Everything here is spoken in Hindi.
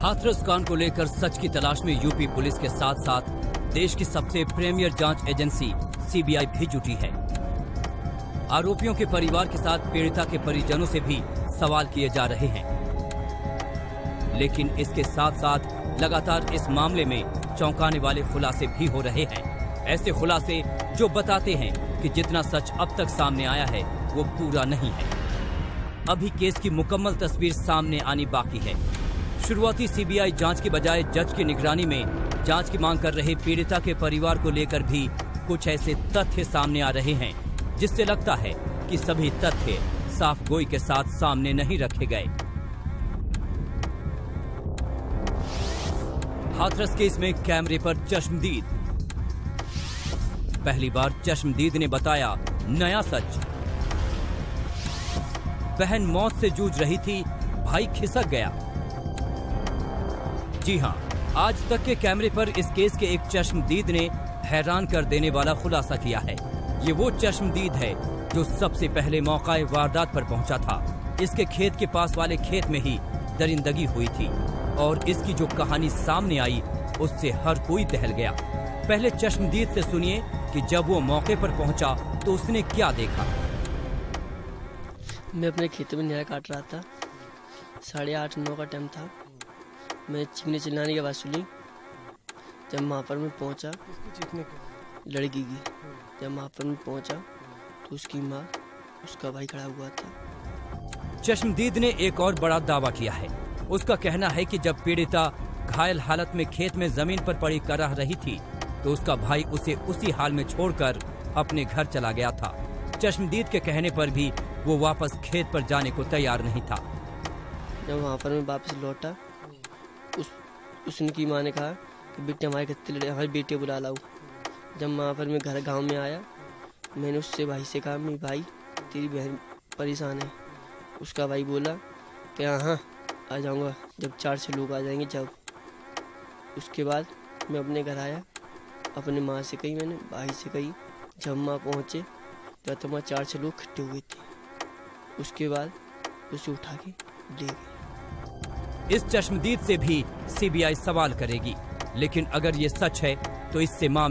हाथरस कांड को लेकर सच की तलाश में यूपी पुलिस के साथ साथ देश की सबसे प्रीमियर जांच एजेंसी सीबीआई भी जुटी है। आरोपियों के परिवार के साथ पीड़िता के परिजनों से भी सवाल किए जा रहे हैं, लेकिन इसके साथ साथ लगातार इस मामले में चौंकाने वाले खुलासे भी हो रहे हैं। ऐसे खुलासे जो बताते हैं कि जितना सच अब तक सामने आया है वो पूरा नहीं है। अभी केस की मुकम्मल तस्वीर सामने आनी बाकी है। शुरुआती सीबीआई जांच के बजाय जज की निगरानी में जांच की मांग कर रहे पीड़िता के परिवार को लेकर भी कुछ ऐसे तथ्य सामने आ रहे हैं जिससे लगता है कि सभी तथ्य साफ गोई के साथ सामने नहीं रखे गए। हाथरस केस में कैमरे पर चश्मदीद। पहली बार चश्मदीद ने बताया नया सच। बहन मौत से जूझ रही थी, भाई खिसक गया। जी हां, आज तक के कैमरे पर इस केस के एक चश्मदीद ने हैरान कर देने वाला खुलासा किया है। ये वो चश्मदीद है जो सबसे पहले मौकाए वारदात पर पहुंचा था। इसके खेत के पास वाले खेत में ही दरिंदगी हुई थी और इसकी जो कहानी सामने आई उससे हर कोई दहल गया। पहले चश्मदीद से सुनिए कि जब वो मौके पर पहुंचा तो उसने क्या देखा। मैं अपने खेत में न्याय काट रहा था। 8:30-9 का टाइम था। मैं चीखने चिल्लाने की आवाज़ सुनी। जब वहाँ पर मैं पहुँचा, लड़की की जब वहाँ पर मैं पहुँचा तो उसकी माँ, उसका भाई खड़ा हुआ था। चश्मदीद ने एक और बड़ा दावा किया है। उसका कहना है कि जब पीड़िता घायल हालत में खेत में जमीन पर पड़ी कराह रही थी तो उसका भाई उसे उसी हाल में छोड़कर अपने घर चला गया था। चश्मदीद के कहने पर भी वो वापस खेत पर जाने को तैयार नहीं था। जब वहाँ पर मैं वापस लौटा, उसकी माँ ने कहा कि बेटे हमारे बेटे बुला लाओ। जब वहाँ पर मैं घर गांव में आया, मैंने उससे भाई से कहा, मेरी भाई तेरी बहन परेशान है। उसका भाई बोला कि हाँ आ जाऊँगा, जब 4-6 लोग आ जाएंगे जब। उसके बाद मैं अपने घर आया, अपने माँ से कही, मैंने भाई से कही। जब माँ पहुँचे तो वहाँ 4-6 लोग इकट्ठे हुए थे। उसके बाद उसे उठा के ले गए। इस चश्मदीद से भी सीबीआई सवाल करेगी, लेकिन अगर ये सच है तो इससे मामला